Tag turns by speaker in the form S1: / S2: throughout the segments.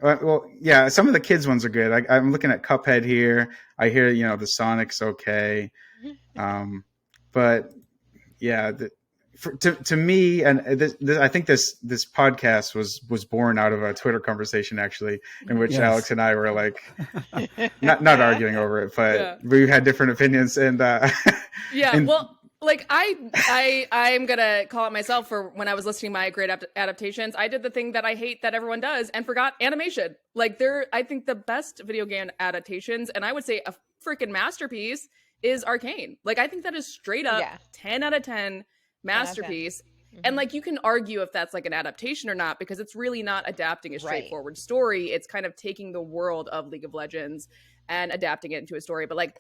S1: Well, yeah, some of the kids ones are good. I'm looking at Cuphead here. I hear, the Sonic's okay. But yeah, to me, and I think this podcast was born out of a Twitter conversation actually, in which Alex and I were like, not arguing over it, but we had different opinions, and
S2: well, like I'm gonna call it myself for when I was listing my great adaptations. I did the thing that I hate that everyone does and forgot animation. Like I think the best video game adaptations, and I would say a freaking masterpiece, is Arcane. Like I think that is straight up 10 out of 10 masterpiece. And like you can argue if that's like an adaptation or not, because it's really not adapting a straightforward story. It's kind of taking the world of League of Legends and adapting it into a story. But like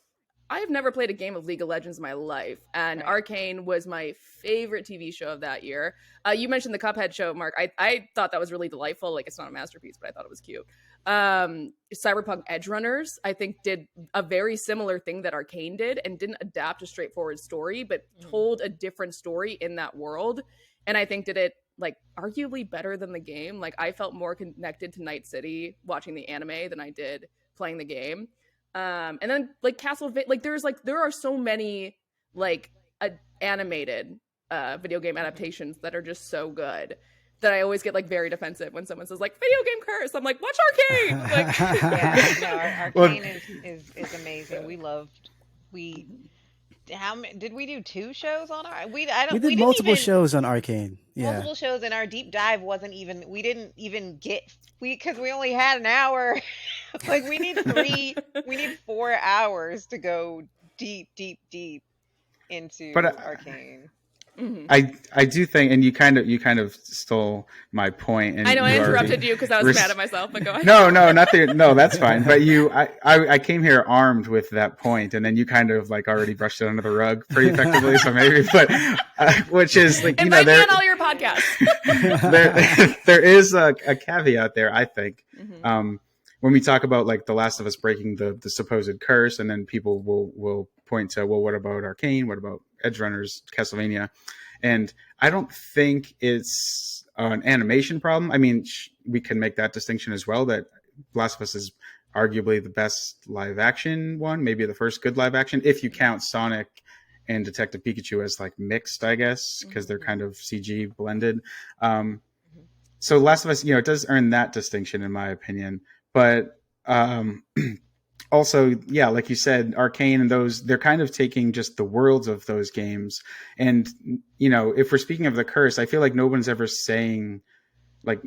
S2: I have never played a game of League of Legends in my life, and Arcane was my favorite TV show of that year. You mentioned the Cuphead show, Mark. I thought that was really delightful. Like, it's not a masterpiece, but I thought it was cute. Cyberpunk Edge Runners, I think, did a very similar thing that Arcane did and didn't adapt a straightforward story, but told a different story in that world. And I think did it, like, arguably better than the game. Like, I felt more connected to Night City watching the anime than I did playing the game. And then like there are so many like animated video game adaptations that are just so good that I always get like very defensive when someone says like video game curse. I'm like, watch Arcane. Like,
S3: Arcane is amazing. How did we do 2 shows on our? We
S4: did multiple shows on Arcane.
S3: Multiple shows, and our deep dive wasn't even. We didn't even get because we only had an hour. Like we need 4 hours to go deep into Arcane.
S1: I do think, and you kind of stole my point. And
S2: I know I interrupted you because I was mad at myself. But go ahead.
S1: No, nothing. No, that's fine. But I came here armed with that point, and then you kind of like already brushed it under the rug pretty effectively. So maybe, but which is like
S2: invite me on all your podcasts.
S1: there is a caveat there, I think. When we talk about like The Last of Us breaking the supposed curse, and then people will point to, well, what about Arcane? What about Edge Runners, Castlevania? And I don't think it's an animation problem. I mean, we can make that distinction as well, that Last of Us is arguably the best live action one, maybe the first good live action, if you count Sonic and Detective Pikachu as like mixed, I guess, because they're kind of CG blended. So Last of Us, it does earn that distinction in my opinion. But also, yeah, like you said, Arcane and those, they're kind of taking just the worlds of those games. And, if we're speaking of the curse, I feel like no one's ever saying, like,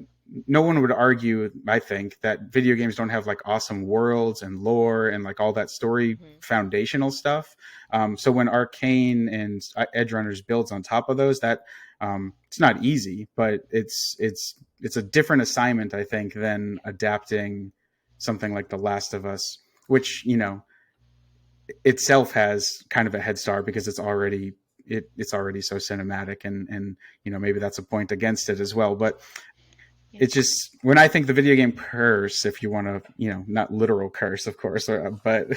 S1: no one would argue, I think, that video games don't have like awesome worlds and lore and like all that story foundational stuff. So when Arcane and Edge Runners builds on top of those, that it's not easy, but it's a different assignment, I think, than adapting something like The Last of Us, which, itself has kind of a head start because it's already so cinematic, and maybe that's a point against it as well. But it's just, when I think the video game curse, if you want to, not literal curse, of course, but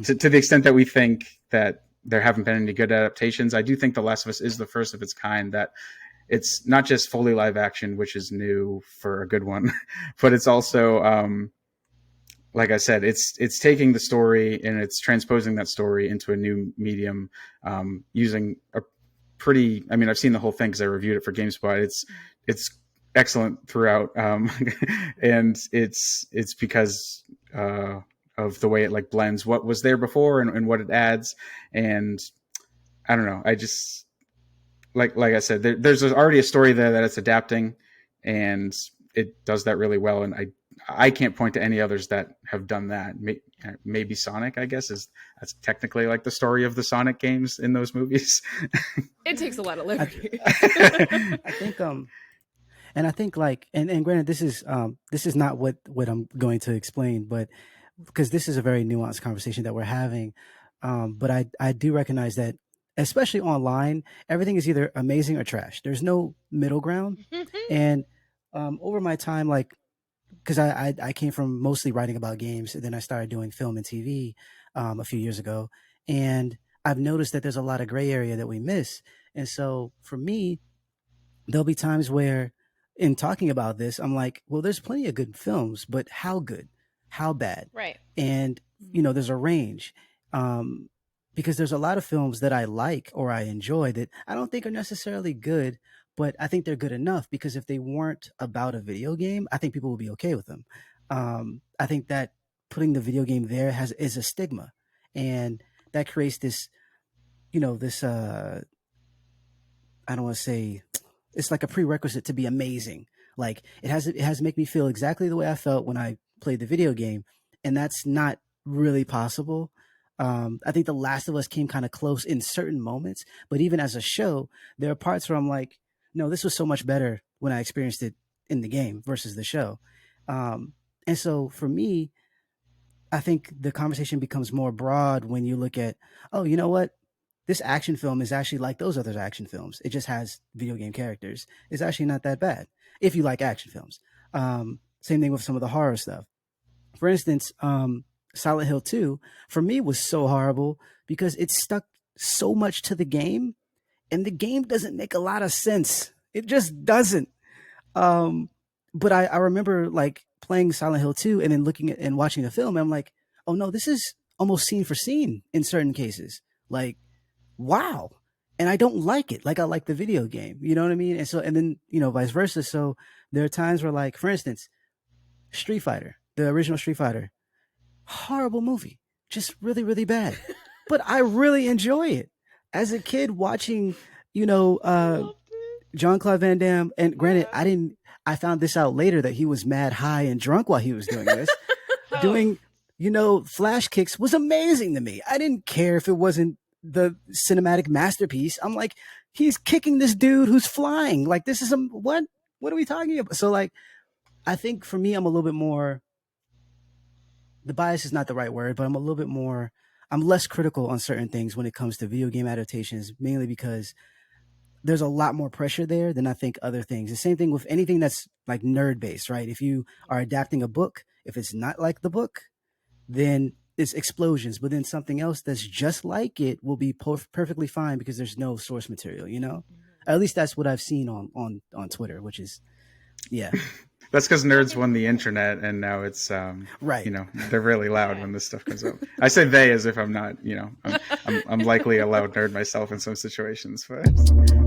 S1: to the extent that we think that there haven't been any good adaptations, I do think The Last of Us is the first of its kind, that it's not just fully live action, which is new for a good one, but it's also, like I said, it's taking the story and it's transposing that story into a new medium, using a pretty, I mean, I've seen the whole thing because I reviewed it for GameSpot. It's excellent throughout. And it's because, of the way it like blends what was there before and what it adds. And I don't know, I just, like I said, there's already a story there that it's adapting, and it does that really well. And I can't point to any others that have done that. Maybe Sonic, I guess, that's technically like the story of the Sonic games in those movies.
S2: It takes a lot of liberty.
S4: I think, and I think like, and granted, this is not what I'm going to explain, but because this is a very nuanced conversation that we're having. But I do recognize that, especially online, everything is either amazing or trash. There's no middle ground. And over my time, like, because I came from mostly writing about games, and then I started doing film and TV a few years ago, and I've noticed that there's a lot of gray area that we miss. And so for me, there'll be times where in talking about this, I'm like, well, there's plenty of good films, but how good, how bad,
S3: Right.
S4: and there's a range. Because there's a lot of films that I like or I enjoy that I don't think are necessarily good, but I think they're good enough because if they weren't about a video game, I think people would be okay with them. I think that putting the video game there is a stigma, and that creates this, this I don't want to say, it's like a prerequisite to be amazing. Like it has to make me feel exactly the way I felt when I played the video game, and that's not really possible. I think The Last of Us came kind of close in certain moments, but even as a show, there are parts where I'm like, no, this was so much better when I experienced it in the game versus the show. And so for me, I think the conversation becomes more broad when you look at, oh, you know what? This action film is actually like those other action films. It just has video game characters. It's actually not that bad if you like action films. Same thing with some of the horror stuff. For instance, Silent Hill 2 for me was so horrible because it stuck so much to the game, and the game doesn't make a lot of sense. It just doesn't. But I remember like playing Silent Hill 2 and then looking at and watching the film, and I'm like, oh no, this is almost scene for scene in certain cases. Like, wow. And I don't like it like I like the video game. You know what I mean? And so, and then, vice versa. So there are times where, like, for instance, Street Fighter, the original Street Fighter, horrible movie, just really, really bad. But I really enjoy it. As a kid watching, Jean-Claude Van Damme, and granted, I found this out later that he was mad high and drunk while he was doing this. Doing, flash kicks was amazing to me. I didn't care if it wasn't the cinematic masterpiece. I'm like, he's kicking this dude who's flying. Like, this is what are we talking about? So, like, I think for me, I'm a little bit more, the bias is not the right word, but I'm less critical on certain things when it comes to video game adaptations, mainly because there's a lot more pressure there than I think other things. The same thing with anything that's like nerd based, right? If you are adapting a book, if it's not like the book, then it's explosions. But then something else that's just like it will be perfectly fine because there's no source material, At least that's what I've seen on Twitter, which is, yeah.
S1: That's because nerds won the internet, and now it's
S4: right.
S1: They're really loud when this stuff comes up. I say they as if I'm not, I'm likely a loud nerd myself in some situations, but.